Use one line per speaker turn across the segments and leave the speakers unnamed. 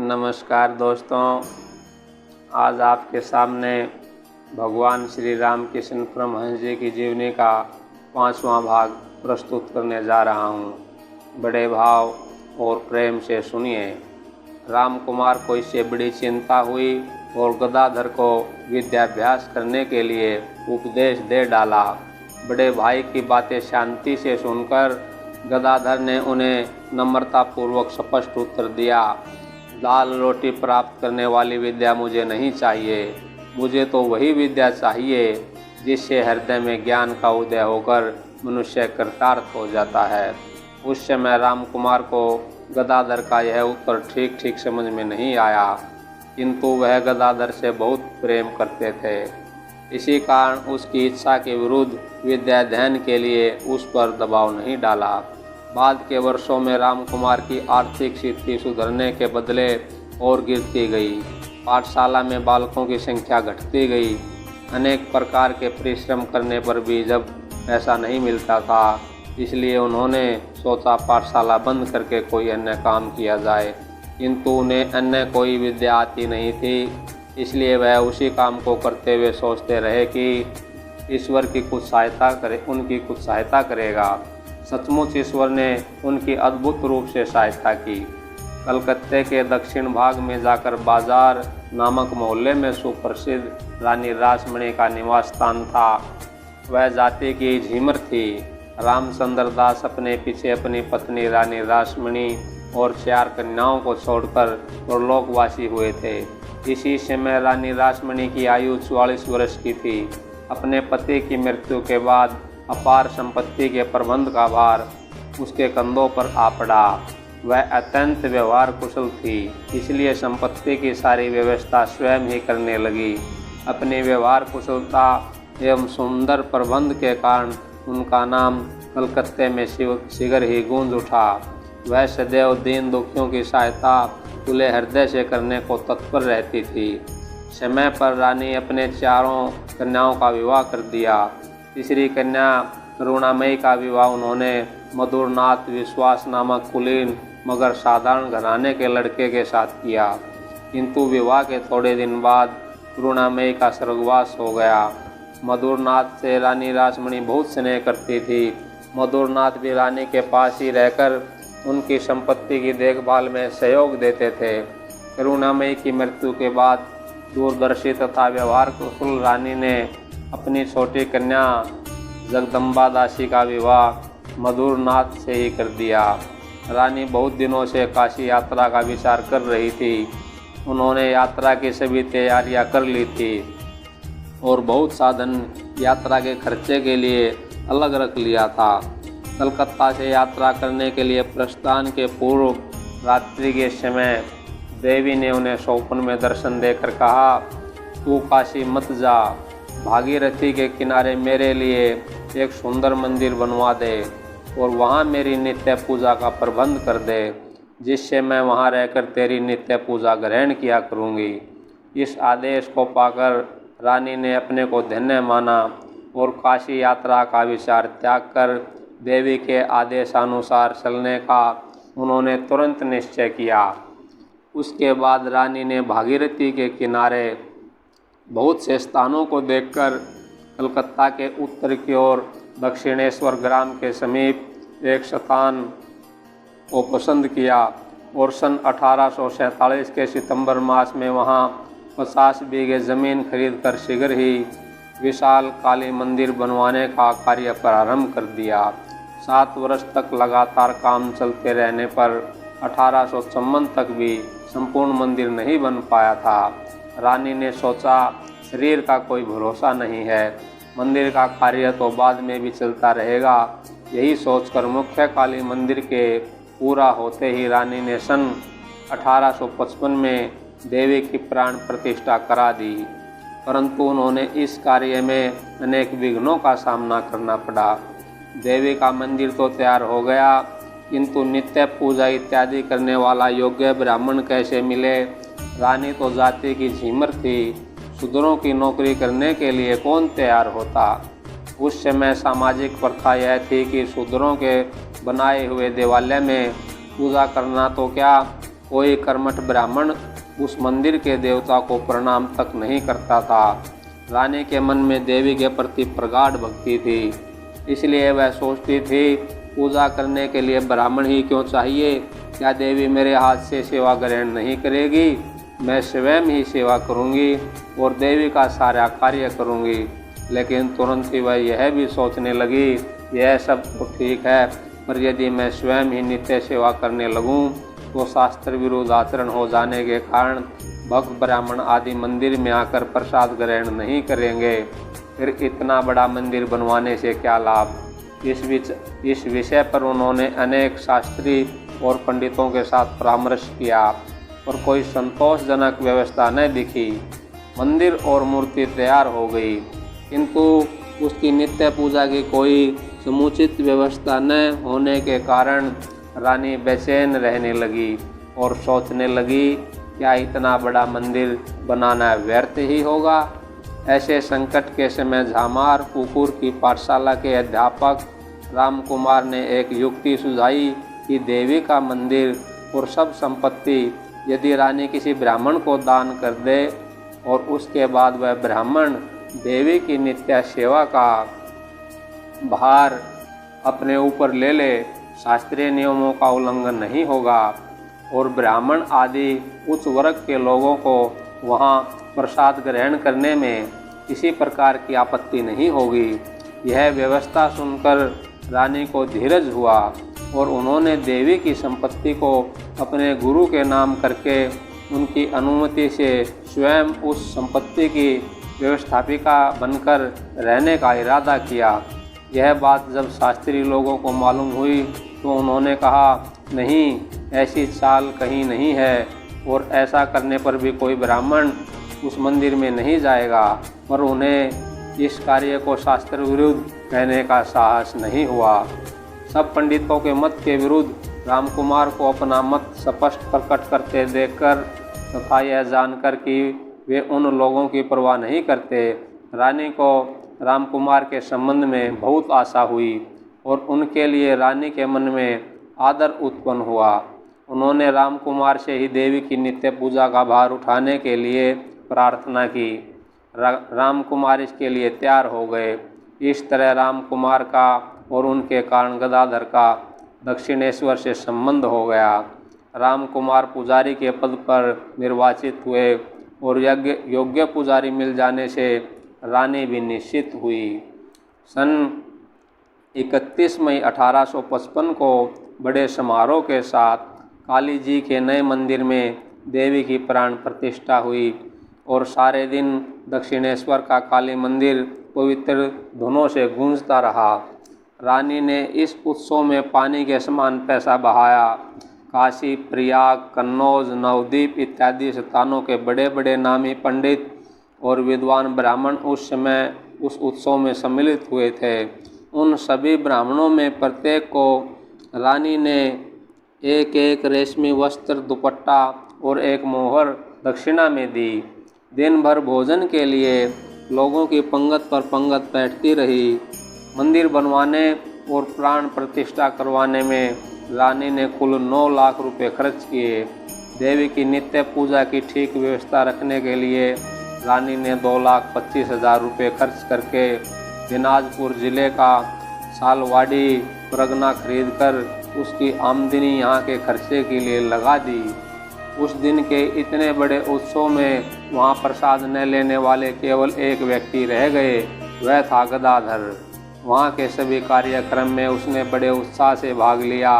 नमस्कार दोस्तों, आज आपके सामने भगवान श्री रामकृष्ण परमहंस जी की जीवनी का 5वां भाग प्रस्तुत करने जा रहा हूँ। बड़े भाव और प्रेम से सुनिए। राम कुमार को इससे बड़ी चिंता हुई और गदाधर को विद्याभ्यास करने के लिए उपदेश दे डाला। बड़े भाई की बातें शांति से सुनकर गदाधर ने उन्हें नम्रतापूर्वक स्पष्ट उत्तर दिया। दाल रोटी प्राप्त करने वाली विद्या मुझे नहीं चाहिए। मुझे तो वही विद्या चाहिए जिससे हृदय में ज्ञान का उदय होकर मनुष्य कृतार्थ हो जाता है। उस समय राम कुमार को गदाधर का यह उत्तर ठीक ठीक समझ में नहीं आया, किंतु वह गदाधर से बहुत प्रेम करते थे। इसी कारण उसकी इच्छा के विरुद्ध विद्या अध्ययन के लिए उस पर दबाव नहीं डाला। बाद के वर्षों में राम कुमार की आर्थिक स्थिति सुधरने के बदले और गिरती गई। पाठशाला में बालकों की संख्या घटती गई। अनेक प्रकार के परिश्रम करने पर भी जब पैसा नहीं मिलता था, इसलिए उन्होंने सोचा पाठशाला बंद करके कोई अन्य काम किया जाए, किंतु उन्हें अन्य कोई विद्या आती नहीं थी। इसलिए वह उसी काम को करते हुए सोचते रहे कि ईश्वर की उनकी कुछ सहायता करेगा। सचमुच ईश्वर ने उनकी अद्भुत रूप से सहायता की। कलकत्ते के दक्षिण भाग में जाकर बाजार नामक मोहल्ले में सुप्रसिद्ध रानी रासमणी का निवास स्थान था। वह जाति की झीमर थी। रामचंद्र दास अपने पीछे अपनी पत्नी रानी रासमणी और 4 कन्याओं को छोड़कर परलोकवासी हुए थे। इसी समय रानी रासमणी की आयु 44 वर्ष की थी। अपने पति की मृत्यु के बाद अपार संपत्ति के प्रबंध का भार उसके कंधों पर आ पड़ा। वह अत्यंत व्यवहार कुशल थी, इसलिए संपत्ति की सारी व्यवस्था स्वयं ही करने लगी। अपनी व्यवहार कुशलता एवं सुंदर प्रबंध के कारण उनका नाम कलकत्ते में शीघ्र ही गूंज उठा। वह सदैव दीन दुखियों की सहायता खुले हृदय से करने को तत्पर रहती थी। समय पर रानी अपने 4 कन्याओं का विवाह कर दिया। तीसरी कन्या करुणामयी का विवाह उन्होंने मधुरनाथ विश्वास नामक कुलीन मगर साधारण घराने के लड़के के साथ किया, किंतु विवाह के थोड़े दिन बाद करुणामयी का स्वर्गवास हो गया। मधुरनाथ से रानी रासमणी बहुत स्नेह करती थी। मधुरनाथ भी रानी के पास ही रहकर उनकी संपत्ति की देखभाल में सहयोग देते थे। करुणामयी की मृत्यु के बाद दूरदर्शी तथा व्यवहार कुशल रानी ने अपनी छोटी कन्या जगदम्बा दासी का विवाह मधुरनाथ से ही कर दिया। रानी बहुत दिनों से काशी यात्रा का विचार कर रही थी। उन्होंने यात्रा की सभी तैयारियां कर ली थी और बहुत साधन यात्रा के खर्चे के लिए अलग रख लिया था। कलकत्ता से यात्रा करने के लिए प्रस्थान के पूर्व रात्रि के समय देवी ने उन्हें स्वप्न में दर्शन देकर कहा, तू काशी मत जा, भागीरथी के किनारे मेरे लिए एक सुंदर मंदिर बनवा दे और वहाँ मेरी नित्य पूजा का प्रबंध कर दे, जिससे मैं वहाँ रहकर तेरी नित्य पूजा ग्रहण किया करूँगी। इस आदेश को पाकर रानी ने अपने को धन्य माना और काशी यात्रा का विचार त्याग कर देवी के आदेशानुसार चलने का उन्होंने तुरंत निश्चय किया। उसके बाद रानी ने भागीरथी के किनारे बहुत से स्थानों को देखकर कलकत्ता के उत्तर की ओर दक्षिणेश्वर ग्राम के समीप एक स्थान को पसंद किया और सन 1847 के सितंबर मास में वहां 50 बीघे ज़मीन खरीदकर शीघ्र ही विशाल काली मंदिर बनवाने का कार्य प्रारंभ कर दिया। 7 वर्ष तक लगातार काम चलते रहने पर 1856 तक भी संपूर्ण मंदिर नहीं बन पाया था। रानी ने सोचा, शरीर का कोई भरोसा नहीं है, मंदिर का कार्य तो बाद में भी चलता रहेगा। यही सोचकर मुख्य काली मंदिर के पूरा होते ही रानी ने सन 1855 में देवी की प्राण प्रतिष्ठा करा दी, परंतु उन्होंने इस कार्य में अनेक विघ्नों का सामना करना पड़ा। देवी का मंदिर तो तैयार हो गया, किंतु नित्य पूजा इत्यादि करने वाला योग्य ब्राह्मण कैसे मिले। रानी तो जाति की झीमर थी, शूद्रों की नौकरी करने के लिए कौन तैयार होता। उस समय सामाजिक प्रथा यह थी कि शूद्रों के बनाए हुए देवालय में पूजा करना तो क्या, कोई कर्मठ ब्राह्मण उस मंदिर के देवता को प्रणाम तक नहीं करता था। रानी के मन में देवी के प्रति प्रगाढ़ भक्ति थी, इसलिए वह सोचती थी पूजा करने के लिए ब्राह्मण ही क्यों चाहिए, क्या देवी मेरे हाथ से सेवा ग्रहण नहीं करेगी? मैं स्वयं ही सेवा करूंगी और देवी का सारा कार्य करूंगी। लेकिन तुरंत ही वह यह भी सोचने लगी, यह सब तो ठीक है, पर यदि मैं स्वयं ही नित्य सेवा करने लगूं तो शास्त्र विरुद्ध आचरण हो जाने के कारण भक्त ब्राह्मण आदि मंदिर में आकर प्रसाद ग्रहण नहीं करेंगे। फिर इतना बड़ा मंदिर बनवाने से क्या लाभ? इस विषय पर उन्होंने अनेक शास्त्री और पंडितों के साथ परामर्श किया, पर कोई संतोषजनक व्यवस्था न दिखी। मंदिर और मूर्ति तैयार हो गई, किंतु उसकी नित्य पूजा की कोई समुचित व्यवस्था न होने के कारण रानी बेचैन रहने लगी और सोचने लगी, क्या इतना बड़ा मंदिर बनाना व्यर्थ ही होगा? ऐसे संकट के समय झामार कुकुर की पाठशाला के अध्यापक रामकुमार ने एक युक्ति सुझाई कि देवी का मंदिर और सब संपत्ति यदि रानी किसी ब्राह्मण को दान कर दे और उसके बाद वह ब्राह्मण देवी की नित्य सेवा का भार अपने ऊपर ले ले, शास्त्रीय नियमों का उल्लंघन नहीं होगा और ब्राह्मण आदि उच्च वर्ग के लोगों को वहाँ प्रसाद ग्रहण करने में किसी प्रकार की आपत्ति नहीं होगी। यह व्यवस्था सुनकर रानी को धीरज हुआ और उन्होंने देवी की संपत्ति को अपने गुरु के नाम करके उनकी अनुमति से स्वयं उस संपत्ति की व्यवस्थापिका बनकर रहने का इरादा किया। यह बात जब शास्त्री लोगों को मालूम हुई तो उन्होंने कहा, नहीं, ऐसी चाल कहीं नहीं है और ऐसा करने पर भी कोई ब्राह्मण उस मंदिर में नहीं जाएगा। पर उन्हें इस कार्य को शास्त्र विरुद्ध कहने का साहस नहीं हुआ। सब पंडितों के मत के विरुद्ध रामकुमार को अपना मत स्पष्ट प्रकट करते देखकर तथा यह जानकर कि वे उन लोगों की परवाह नहीं करते, रानी को रामकुमार के संबंध में बहुत आशा हुई और उनके लिए रानी के मन में आदर उत्पन्न हुआ। उन्होंने रामकुमार से ही देवी की नित्य पूजा का भार उठाने के लिए प्रार्थना की। रामकुमार इसके लिए तैयार हो गए। इस तरह रामकुमार का और उनके कारण गदाधर का दक्षिणेश्वर से संबंध हो गया। रामकुमार पुजारी के पद पर निर्वाचित हुए और योग्य पुजारी मिल जाने से रानी भी निश्चित हुई। सन 31 मई 1855 को बड़े समारोह के साथ काली जी के नए मंदिर में देवी की प्राण प्रतिष्ठा हुई और सारे दिन दक्षिणेश्वर का काली मंदिर पवित्र धुनों से गूंजता रहा। रानी ने इस उत्सव में पानी के समान पैसा बहाया। काशी, प्रयाग, कन्नौज, नवद्वीप इत्यादि स्थानों के बड़े बड़े नामी पंडित और विद्वान ब्राह्मण उस समय उस उत्सव में सम्मिलित हुए थे। उन सभी ब्राह्मणों में प्रत्येक को रानी ने एक एक रेशमी वस्त्र, दुपट्टा और एक मोहर दक्षिणा में दी। दिन भर भोजन के लिए लोगों की पंगत पर पंगत बैठती रही। मंदिर बनवाने और प्राण प्रतिष्ठा करवाने में रानी ने कुल 9 लाख रुपए खर्च किए। देवी की नित्य पूजा की ठीक व्यवस्था रखने के लिए रानी ने 2,25,000 रुपये खर्च करके दिनाजपुर जिले का सालवाड़ी परगना खरीदकर उसकी आमदनी यहाँ के खर्चे के लिए लगा दी। उस दिन के इतने बड़े उत्सव में वहाँ प्रसाद न लेने वाले केवल एक व्यक्ति रह गए, वह था गदाधर। वहाँ के सभी कार्यक्रम में उसने बड़े उत्साह से भाग लिया,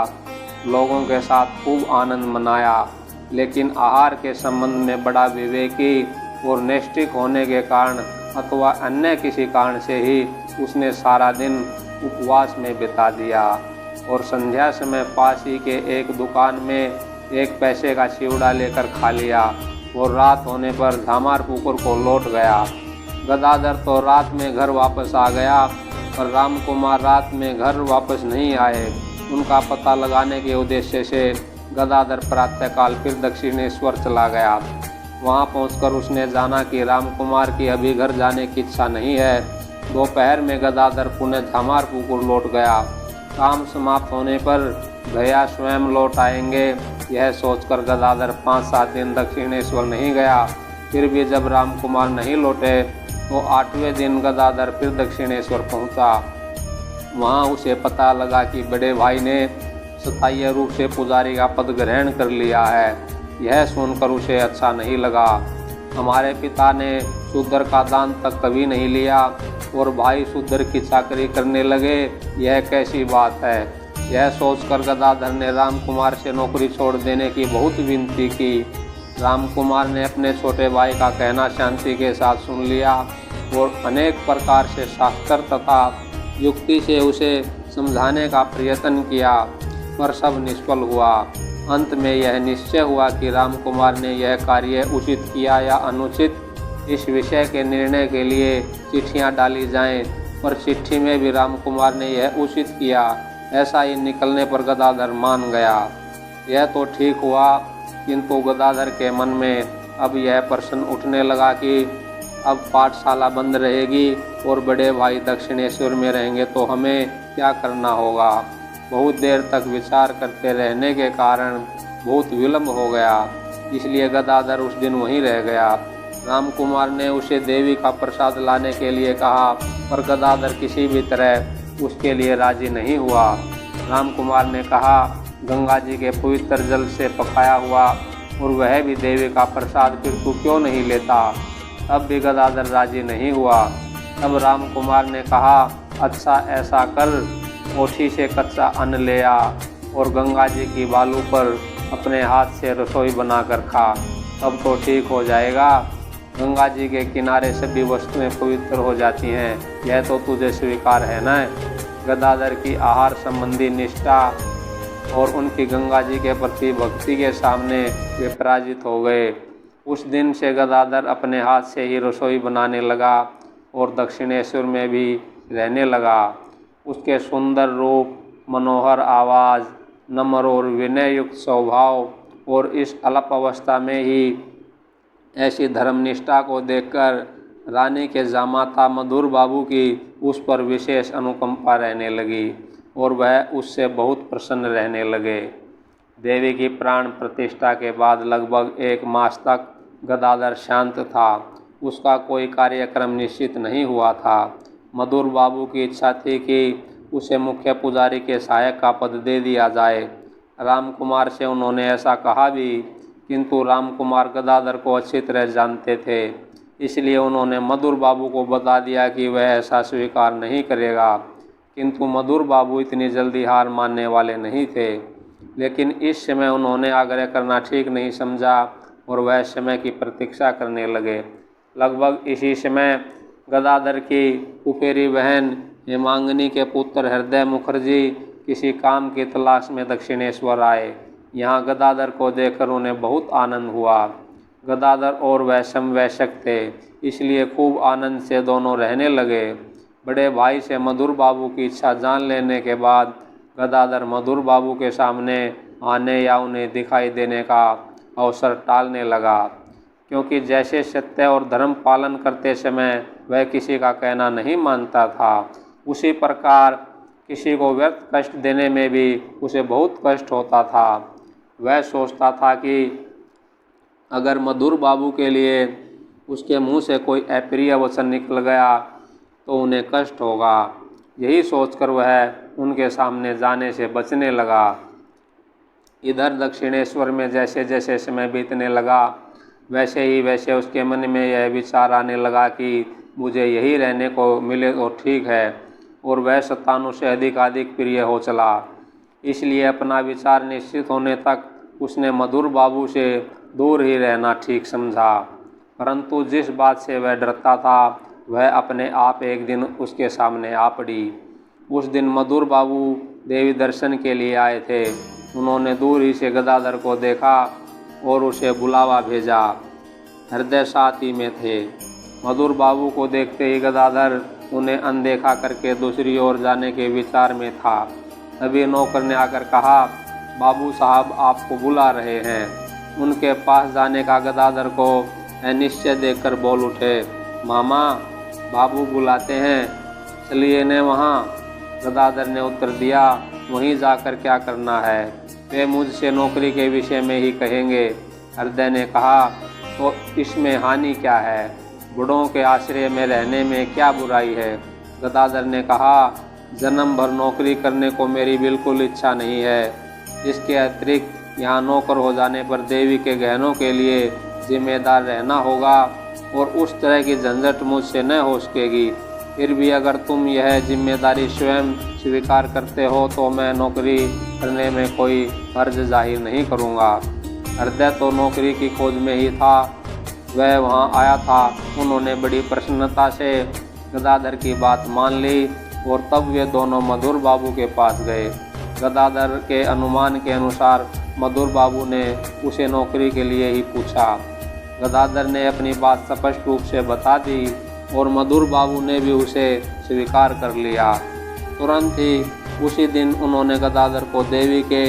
लोगों के साथ खूब आनंद मनाया, लेकिन आहार के संबंध में बड़ा विवेकी और नैष्ठिक होने के कारण अथवा अन्य किसी कारण से ही उसने सारा दिन उपवास में बिता दिया और संध्या समय पास ही के एक दुकान में 1 पैसे का चिवड़ा लेकर खा लिया और रात होने पर झामार पुकुर को लौट गया। गदाधर तो रात में घर वापस आ गया, पर रामकुमार रात में घर वापस नहीं आए। उनका पता लगाने के उद्देश्य से गदाधर प्रातःकाल फिर दक्षिणेश्वर चला गया। वहां पहुंचकर उसने जाना कि रामकुमार की अभी घर जाने की इच्छा नहीं है। दोपहर में गदाधर पुनः झामार पुकुर लौट गया। काम समाप्त होने पर भैया स्वयं लौट आएंगे यह सोचकर गदाधर 5-7 दिन दक्षिणेश्वर नहीं गया। फिर भी जब रामकुमार नहीं लौटे तो 8वें दिन गदाधर फिर दक्षिणेश्वर पहुंचा। वहां उसे पता लगा कि बड़े भाई ने स्थायी रूप से पुजारी का पद ग्रहण कर लिया है। यह सुनकर उसे अच्छा नहीं लगा। हमारे पिता ने शूद्र का दान तक कभी नहीं लिया और भाई शूद्र की चाकरी करने लगे, यह कैसी बात है। यह सोचकर गदाधर ने रामकुमार से नौकरी छोड़ देने की बहुत विनती की। रामकुमार ने अपने छोटे भाई का कहना शांति के साथ सुन लिया और अनेक प्रकार से शास्त्र तथा युक्ति से उसे समझाने का प्रयत्न किया, पर सब निष्फल हुआ। अंत में यह निश्चय हुआ कि रामकुमार ने यह कार्य उचित किया या अनुचित, इस विषय के निर्णय के लिए चिट्ठियां डाली जाएं, पर चिट्ठी में भी रामकुमार ने यह उचित किया, ऐसा ही निकलने पर गदाधर मान गया। यह तो ठीक हुआ, किंतु गदाधर के मन में अब यह प्रश्न उठने लगा कि अब पाठशाला बंद रहेगी और बड़े भाई दक्षिणेश्वर में रहेंगे तो हमें क्या करना होगा। बहुत देर तक विचार करते रहने के कारण बहुत विलंब हो गया, इसलिए गदाधर उस दिन वहीं रह गया। रामकुमार ने उसे देवी का प्रसाद लाने के लिए कहा, पर गदाधर किसी भी तरह उसके लिए राजी नहीं हुआ। रामकुमार ने कहा, गंगा जी के पवित्र जल से पकाया हुआ और वह भी देवी का प्रसाद फिर तू क्यों नहीं लेता। तब भी गदाधर राजी नहीं हुआ। तब रामकुमार ने कहा, अच्छा ऐसा कर, ओठी से कच्चा अन्न ले आ और गंगा जी की बालू पर अपने हाथ से रसोई बनाकर खा, तब तो ठीक हो जाएगा। गंगा जी के किनारे सभी वस्तुएं पवित्र हो जाती हैं, यह तो तुझे स्वीकार है न। गदाधर की आहार संबंधी निष्ठा और उनकी गंगा जी के प्रति भक्ति के सामने वे पराजित हो गए। उस दिन से गदाधर अपने हाथ से ही रसोई बनाने लगा और दक्षिणेश्वर में भी रहने लगा। उसके सुंदर रूप, मनोहर आवाज़, नम्र और विनय युक्त स्वभाव और इस अल्प अवस्था में ही ऐसी धर्मनिष्ठा को देखकर रानी के जामाता मधुर बाबू की उस पर विशेष अनुकंपा रहने लगी और वह उससे बहुत प्रसन्न रहने लगे। देवी की प्राण प्रतिष्ठा के बाद लगभग 1 मास तक गदाधर शांत था। उसका कोई कार्यक्रम निश्चित नहीं हुआ था। मधुर बाबू की इच्छा थी कि उसे मुख्य पुजारी के सहायक का पद दे दिया जाए। रामकुमार से उन्होंने ऐसा कहा भी, किंतु रामकुमार गदाधर को अच्छी तरह जानते थे, इसलिए उन्होंने मधुर बाबू को बता दिया कि वह ऐसा स्वीकार नहीं करेगा। किंतु मधुर बाबू इतनी जल्दी हार मानने वाले नहीं थे, लेकिन इस समय उन्होंने आग्रह करना ठीक नहीं समझा और वह समय की प्रतीक्षा करने लगे। लगभग इसी समय गदाधर की फुफेरी बहन हेमांगिनी के पुत्र हृदय मुखर्जी किसी काम की तलाश में दक्षिणेश्वर आए। यहाँ गदाधर को देखकर उन्हें बहुत आनंद हुआ। गदाधर और वह समवयस्क थे, इसलिए खूब आनंद से दोनों रहने लगे। बड़े भाई से मधुर बाबू की इच्छा जान लेने के बाद गदाधर मधुर बाबू के सामने आने या उन्हें दिखाई देने का अवसर टालने लगा, क्योंकि जैसे सत्य और धर्म पालन करते समय वह किसी का कहना नहीं मानता था, उसी प्रकार किसी को व्यर्थ कष्ट देने में भी उसे बहुत कष्ट होता था। वह सोचता था कि अगर मधुर बाबू के लिए उसके मुंह से कोई अप्रिय वचन निकल गया तो उन्हें कष्ट होगा। यही सोचकर वह उनके सामने जाने से बचने लगा। इधर दक्षिणेश्वर में जैसे जैसे समय बीतने लगा, वैसे उसके मन में यह विचार आने लगा कि मुझे यही रहने को मिले तो ठीक है, और वह शतानु से अधिक प्रिय हो चला। इसलिए अपना विचार निश्चित होने तक उसने मधुर बाबू से दूर ही रहना ठीक समझा। परंतु जिस बात से वह डरता था वह अपने आप एक दिन उसके सामने आ पड़ी। उस दिन मधुर बाबू देवी दर्शन के लिए आए थे। उन्होंने दूर ही से गदाधर को देखा और उसे बुलावा भेजा। हृदय साथ ही में थे। मधुर बाबू को देखते ही गदाधर उन्हें अनदेखा करके दूसरी ओर जाने के विचार में था। तभी नौकर ने आकर कहा, बाबू साहब आपको बुला रहे हैं। उनके पास जाने का गदाधर को अनिश्चय देखकर बोल उठे, मामा बाबू बुलाते हैं, चलिए ने वहाँ। गदाधर ने उत्तर दिया, वहीं जाकर क्या करना है। वे मुझसे नौकरी के विषय में ही कहेंगे। हृदय ने कहा, तो इसमें हानि क्या है? बूढ़ों के आश्रय में रहने में क्या बुराई है? गदाधर ने कहा, जन्म भर नौकरी करने को मेरी बिल्कुल इच्छा नहीं है। इसके अतिरिक्त यहाँ नौकर हो जाने पर देवी के गहनों के लिए जिम्मेदार रहना होगा और उस तरह की झंझट मुझसे न हो सकेगी। फिर भी अगर तुम यह जिम्मेदारी स्वयं स्वीकार करते हो तो मैं नौकरी करने में कोई फर्ज जाहिर नहीं करूँगा। हृदय तो नौकरी की खोज में ही था। वह वहाँ आया था। उन्होंने बड़ी प्रसन्नता से गदाधर की बात मान ली और तब वे दोनों मधुर बाबू के पास गए। गदाधर के अनुमान के अनुसार मधुर बाबू ने उसे नौकरी के लिए ही पूछा। गदाधर ने अपनी बात स्पष्ट रूप से बता दी और मधुर बाबू ने भी उसे स्वीकार कर लिया। तुरंत ही उसी दिन उन्होंने गदाधर को देवी के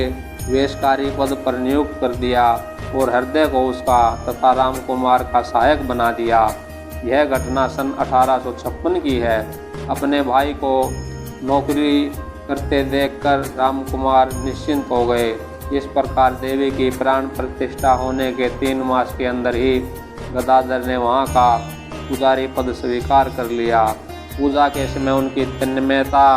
वेशकारी पद पर नियुक्त कर दिया और हृदय को उसका तथा राम कुमार का सहायक बना दिया। यह घटना सन 1856 की है। अपने भाई को नौकरी करते देखकर राम कुमार निश्चिंत हो गए। इस प्रकार देवी की प्राण प्रतिष्ठा होने के 3 मास के अंदर ही गदाधर ने वहाँ का पुजारी पद स्वीकार कर लिया। पूजा के समय उनकी तन्मयता,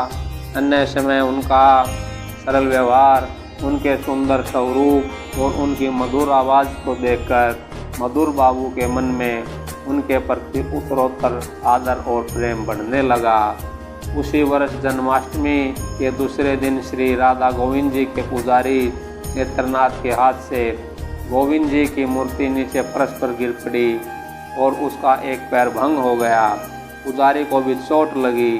अन्य समय उनका सरल व्यवहार, उनके सुंदर स्वरूप और उनकी मधुर आवाज़ को देखकर मधुर बाबू के मन में उनके प्रति उत्तरोत्तर आदर और प्रेम बढ़ने लगा। उसी वर्ष जन्माष्टमी के दूसरे दिन श्री राधा गोविंद जी के पुजारी नेत्रनाथ के हाथ से गोविंद जी की मूर्ति नीचे फर्श पर गिर पड़ी और उसका एक पैर भंग हो गया। पुजारी को भी चोट लगी।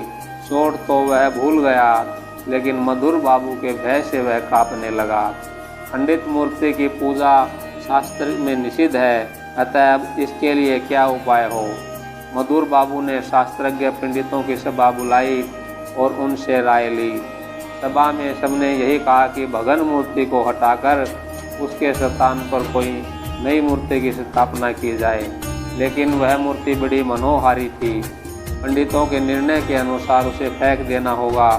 चोट तो वह भूल गया, लेकिन मधुर बाबू के भय से वह कांपने लगा। खंडित मूर्ति की पूजा शास्त्र में निषिद्ध है, अतः अब इसके लिए क्या उपाय हो? मधुर बाबू ने शास्त्रज्ञ पंडितों की सभा बुलाई और उनसे राय ली। सभा में सबने यही कहा कि भगन मूर्ति को हटाकर उसके स्थान पर कोई नई मूर्ति की स्थापना की जाए, लेकिन वह मूर्ति बड़ी मनोहारी थी। पंडितों के निर्णय के अनुसार उसे फेंक देना होगा।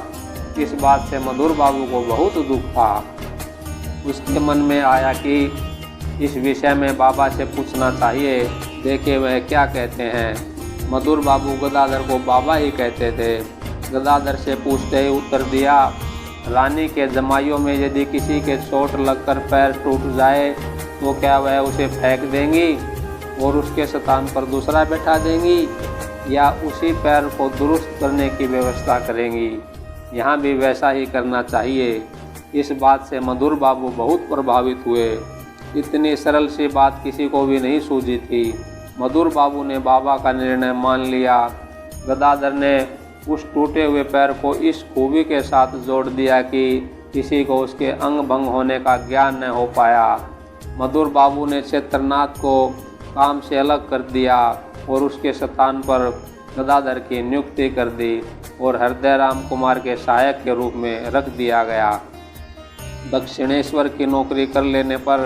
इस बात से मधुर बाबू को बहुत दुख था। उसके मन में आया कि इस विषय में बाबा से पूछना चाहिए, देखे वह क्या कहते हैं। मधुर बाबू गदाधर को बाबा ही कहते थे। गदाधर से पूछते ही उत्तर दिया, रानी के जमाइयों में यदि किसी के चोट लगकर पैर टूट जाए तो क्या वह उसे फेंक देंगी और उसके स्थान पर दूसरा बैठा देंगी, या उसी पैर को दुरुस्त करने की व्यवस्था करेंगी? यहाँ भी वैसा ही करना चाहिए। इस बात से मधुर बाबू बहुत प्रभावित हुए। इतनी सरल सी बात किसी को भी नहीं सूझी थी। मधुर बाबू ने बाबा का निर्णय मान लिया। गदाधर ने उस टूटे हुए पैर को इस खूबी के साथ जोड़ दिया कि किसी को उसके अंग भंग होने का ज्ञान न हो पाया। मधुर बाबू ने क्षेत्रनाथ को काम से अलग कर दिया और उसके स्थान पर गदाधर की नियुक्ति कर दी और हृदय राम कुमार के सहायक के रूप में रख दिया गया। दक्षिणेश्वर की नौकरी कर लेने पर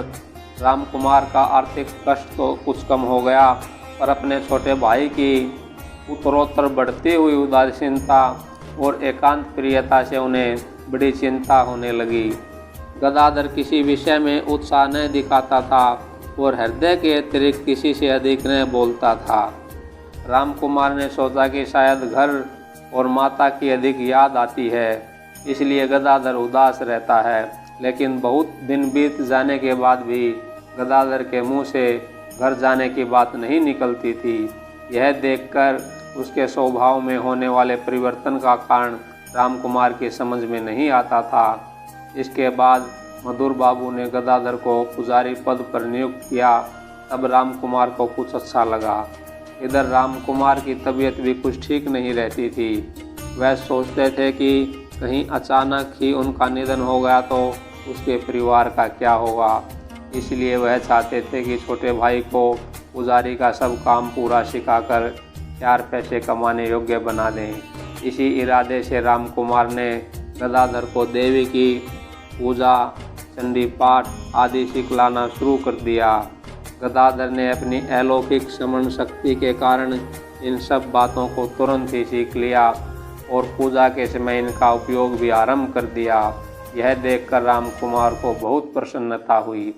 राम कुमार का आर्थिक कष्ट तो कुछ कम हो गया, पर अपने छोटे भाई की उत्तरोत्तर बढ़ती हुई उदासीनता और एकांत प्रियता से उन्हें बड़ी चिंता होने लगी। गदाधर किसी विषय में उत्साह न दिखाता था और हृदय के अतिरिक्त किसी से अधिक न बोलता था। राम कुमार ने सोचा कि शायद घर और माता की अधिक याद आती है, इसलिए गदाधर उदास रहता है। लेकिन बहुत दिन बीत जाने के बाद भी गदाधर के मुंह से घर जाने की बात नहीं निकलती थी। यह देखकर उसके स्वभाव में होने वाले परिवर्तन का कारण राम कुमार की समझ में नहीं आता था। इसके बाद मधुर बाबू ने गदाधर को पुजारी पद पर नियुक्त किया। तब राम कुमार को कुछ अच्छा लगा। इधर राम कुमार की तबीयत भी कुछ ठीक नहीं रहती थी। वह सोचते थे कि कहीं अचानक ही उनका निधन हो गया तो उसके परिवार का क्या होगा। इसलिए वह चाहते थे कि छोटे भाई को पुजारी का सब काम पूरा सिखाकर 4 पैसे कमाने योग्य बना दें। इसी इरादे से राम कुमार ने गदाधर को देवी की पूजा, चंडी पाठ आदि सिखलाना शुरू कर दिया। गदाधर ने अपनी अलौकिक स्मरण शक्ति के कारण इन सब बातों को तुरंत ही सीख लिया और पूजा के समय इनका उपयोग भी आरंभ कर दिया। यह देखकर रामकुमार को बहुत प्रसन्नता हुई